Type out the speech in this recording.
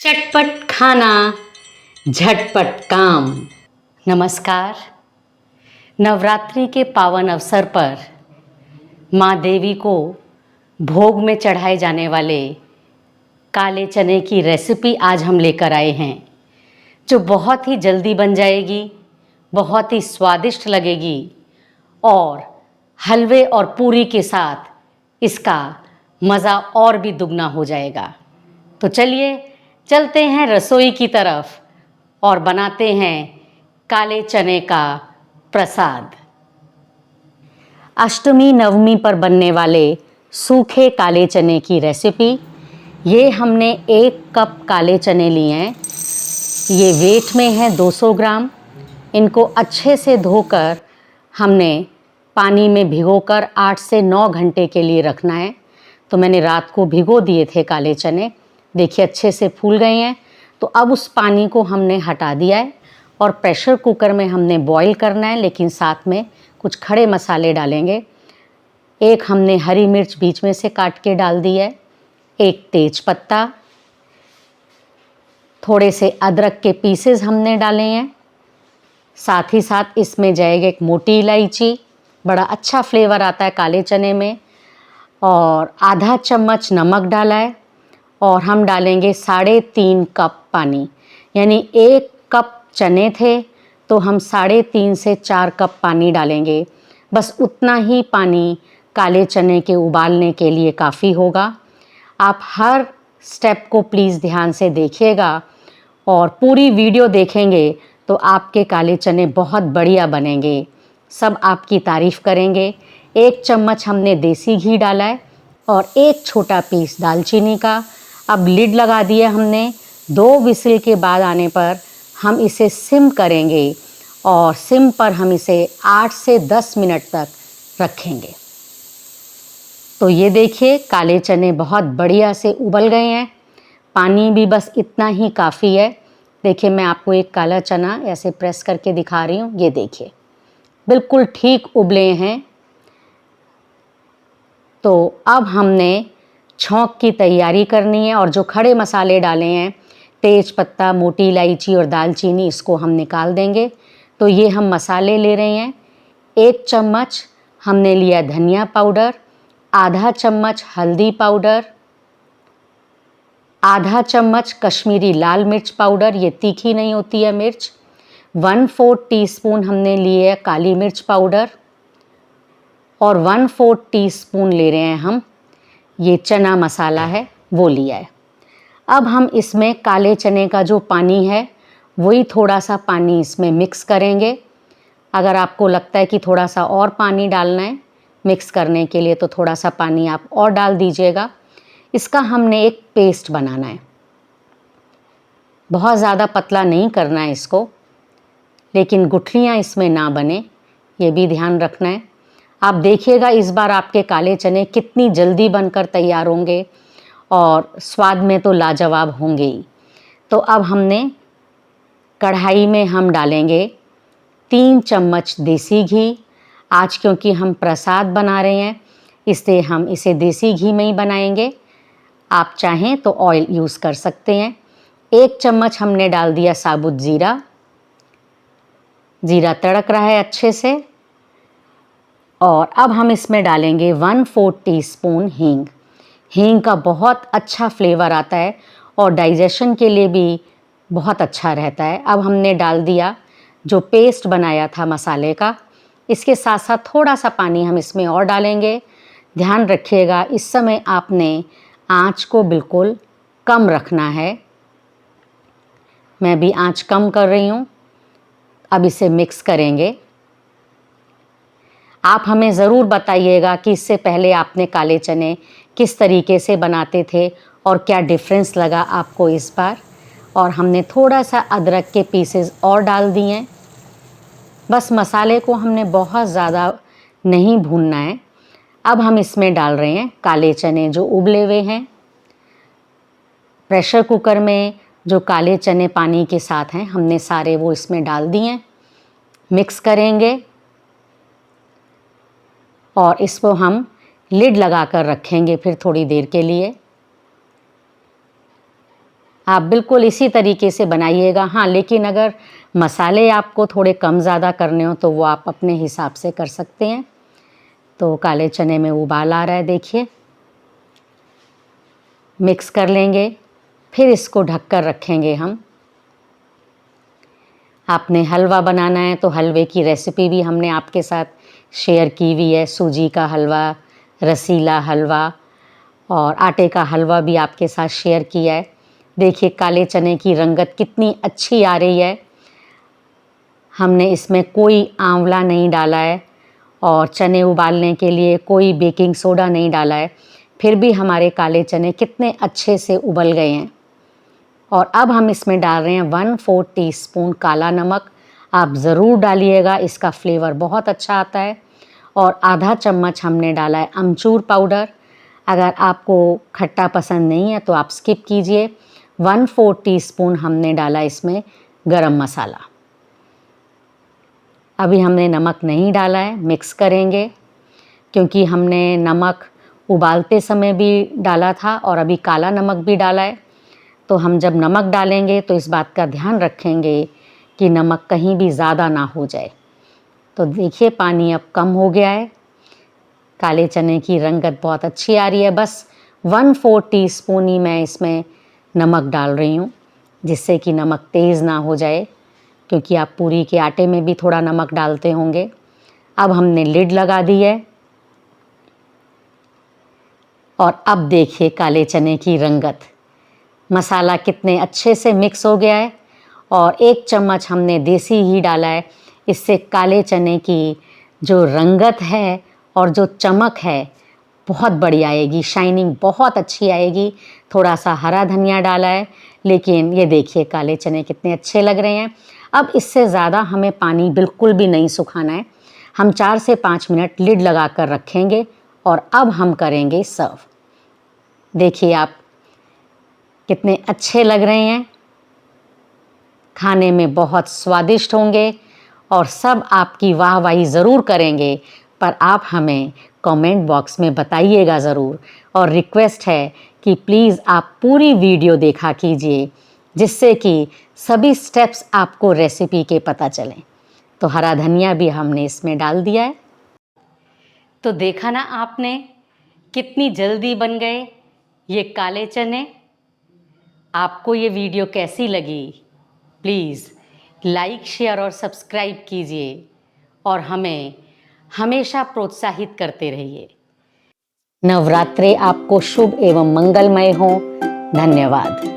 चटपट खाना, झटपट काम। नमस्कार। नवरात्रि के पावन अवसर पर माँ देवी को भोग में चढ़ाए जाने वाले काले चने की रेसिपी आज हम लेकर आए हैं, जो बहुत ही जल्दी बन जाएगी, बहुत ही स्वादिष्ट लगेगी और हलवे और पूरी के साथ इसका मज़ा और भी दुगना हो जाएगा। तो चलिए चलते हैं रसोई की तरफ और बनाते हैं काले चने का प्रसाद। अष्टमी नवमी पर बनने वाले सूखे काले चने की रेसिपी। ये हमने 1 कप काले चने लिए हैं। ये वेट में है 200 ग्राम। इनको अच्छे से धोकर हमने पानी में भिगोकर 8 से 9 घंटे के लिए रखना है। तो मैंने रात को भिगो दिए थे काले चने, देखिए अच्छे से फूल गए हैं। तो अब उस पानी को हमने हटा दिया है और प्रेशर कुकर में हमने बॉईल करना है, लेकिन साथ में कुछ खड़े मसाले डालेंगे। एक हमने हरी मिर्च बीच में से काट के डाल दी है, एक तेज पत्ता, थोड़े से अदरक के पीसेस हमने डाले हैं। साथ ही साथ इसमें जाएगा एक मोटी इलायची, बड़ा अच्छा फ्लेवर आता है काले चने में। और आधा चम्मच नमक डाला है और हम डालेंगे 3.5 कप पानी। यानी 1 कप चने थे तो हम 3.5 से 4 कप पानी डालेंगे। बस उतना ही पानी काले चने के उबालने के लिए काफ़ी होगा। आप हर स्टेप को प्लीज़ ध्यान से देखिएगा और पूरी वीडियो देखेंगे तो आपके काले चने बहुत बढ़िया बनेंगे, सब आपकी तारीफ़ करेंगे। 1 चम्मच हमने देसी घी डाला है और 1 छोटा पीस दालचीनी का। अब लिड लगा दिया हमने। 2 विसिल के बाद आने पर हम इसे सिम करेंगे और सिम पर हम इसे 8 से 10 मिनट तक रखेंगे। तो ये देखिए काले चने बहुत बढ़िया से उबल गए हैं। पानी भी बस इतना ही काफ़ी है। देखिए मैं आपको एक काला चना ऐसे प्रेस करके दिखा रही हूँ, ये देखिए बिल्कुल ठीक उबले हैं। तो अब हमने छौंक की तैयारी करनी है और जो खड़े मसाले डाले हैं, तेज पत्ता, मोटी इलायची और दालचीनी, इसको हम निकाल देंगे। तो ये हम मसाले ले रहे हैं। 1 चम्मच हमने लिया धनिया पाउडर, आधा चम्मच हल्दी पाउडर, आधा चम्मच कश्मीरी लाल मिर्च पाउडर, ये तीखी नहीं होती है मिर्च। 1/4 टीस्पून हमने लिए है काली मिर्च पाउडर और 1/4 टीस्पून ले रहे हैं हम ये चना मसाला है, वो लिया है। अब हम इसमें काले चने का जो पानी है वही थोड़ा सा पानी इसमें मिक्स करेंगे। अगर आपको लगता है कि थोड़ा सा और पानी डालना है मिक्स करने के लिए तो थोड़ा सा पानी आप और डाल दीजिएगा। इसका हमने एक पेस्ट बनाना है, बहुत ज़्यादा पतला नहीं करना है इसको, लेकिन गुठलियाँ इसमें ना बने, ये भी ध्यान रखना है। आप देखिएगा इस बार आपके काले चने कितनी जल्दी बनकर तैयार होंगे और स्वाद में तो लाजवाब होंगे ही। तो अब हमने कढ़ाई में हम डालेंगे 3 चम्मच देसी घी। आज क्योंकि हम प्रसाद बना रहे हैं इसलिए हम इसे देसी घी में ही बनाएंगे। आप चाहें तो ऑयल यूज़ कर सकते हैं। 1 चम्मच हमने डाल दिया साबुत ज़ीरा। ज़ीरा तड़क रहा है अच्छे से और अब हम इसमें डालेंगे 1/4 टीस्पून हींग। हींग का बहुत अच्छा फ्लेवर आता है और डाइजेशन के लिए भी बहुत अच्छा रहता है। अब हमने डाल दिया जो पेस्ट बनाया था मसाले का। इसके साथ साथ थोड़ा सा पानी हम इसमें और डालेंगे। ध्यान रखिएगा इस समय आपने आँच को बिल्कुल कम रखना है। मैं भी आँच कम कर रही हूँ। अब इसे मिक्स करेंगे। आप हमें ज़रूर बताइएगा कि इससे पहले आपने काले चने किस तरीके से बनाते थे और क्या डिफरेंस लगा आपको इस बार। और हमने थोड़ा सा अदरक के पीसेस और डाल दिए हैं। बस मसाले को हमने बहुत ज़्यादा नहीं भूनना है। अब हम इसमें डाल रहे हैं काले चने जो उबले हुए हैं। प्रेशर कुकर में जो काले चने पानी के साथ हैं हमने सारे वो इसमें डाल दिए हैं। मिक्स करेंगे और इसको हम लिड लगा कर रखेंगे फिर थोड़ी देर के लिए। आप बिल्कुल इसी तरीके से बनाइएगा। हाँ, लेकिन अगर मसाले आपको थोड़े कम ज़्यादा करने हो तो वो आप अपने हिसाब से कर सकते हैं। तो काले चने में उबाल आ रहा है, देखिए। मिक्स कर लेंगे, फिर इसको ढककर रखेंगे हम। आपने हलवा बनाना है तो हलवे की रेसिपी भी हमने आपके साथ शेयर की हुई है। सूजी का हलवा, रसीला हलवा और आटे का हलवा भी आपके साथ शेयर किया है। देखिए काले चने की रंगत कितनी अच्छी आ रही है। हमने इसमें कोई आंवला नहीं डाला है और चने उबालने के लिए कोई बेकिंग सोडा नहीं डाला है, फिर भी हमारे काले चने कितने अच्छे से उबल गए हैं। और अब हम इसमें डाल रहे हैं 1/4 टीस्पून काला नमक। आप ज़रूर डालिएगा, इसका फ्लेवर बहुत अच्छा आता है। और आधा चम्मच हमने डाला है अमचूर पाउडर। अगर आपको खट्टा पसंद नहीं है तो आप स्किप कीजिए। 1/4 टीस्पून हमने डाला इसमें गरम मसाला। अभी हमने नमक नहीं डाला है, मिक्स करेंगे क्योंकि हमने नमक उबालते समय भी डाला था और अभी काला नमक भी डाला है। तो हम जब नमक डालेंगे तो इस बात का ध्यान रखेंगे कि नमक कहीं भी ज़्यादा ना हो जाए। तो देखिए पानी अब कम हो गया है, काले चने की रंगत बहुत अच्छी आ रही है। बस 1/4 टीस्पून ही मैं इसमें नमक डाल रही हूँ, जिससे कि नमक तेज़ ना हो जाए, क्योंकि आप पूरी के आटे में भी थोड़ा नमक डालते होंगे। अब हमने लिड लगा दी है और अब देखिए काले चने की रंगत, मसाला कितने अच्छे से मिक्स हो गया है। और 1 चम्मच हमने देसी घी डाला है। इससे काले चने की जो रंगत है और जो चमक है बहुत बढ़िया आएगी, शाइनिंग बहुत अच्छी आएगी। थोड़ा सा हरा धनिया डाला है, लेकिन ये देखिए काले चने कितने अच्छे लग रहे हैं। अब इससे ज़्यादा हमें पानी बिल्कुल भी नहीं सुखाना है। हम 4 से 5 मिनट लिड लगा कर रखेंगे और अब हम करेंगे सर्व। देखिए आप कितने अच्छे लग रहे हैं, खाने में बहुत स्वादिष्ट होंगे और सब आपकी वाहवाही ज़रूर करेंगे। पर आप हमें कमेंट बॉक्स में बताइएगा ज़रूर। और रिक्वेस्ट है कि प्लीज़ आप पूरी वीडियो देखा कीजिए, जिससे कि सभी स्टेप्स आपको रेसिपी के पता चलें। तो हरा धनिया भी हमने इसमें डाल दिया है। तो देखा ना आपने कितनी जल्दी बन गए ये काले चने। आपको ये वीडियो कैसी लगी? प्लीज़ लाइक, शेयर और सब्सक्राइब कीजिए और हमें हमेशा प्रोत्साहित करते रहिए। नवरात्रे आपको शुभ एवं मंगलमय हो। धन्यवाद।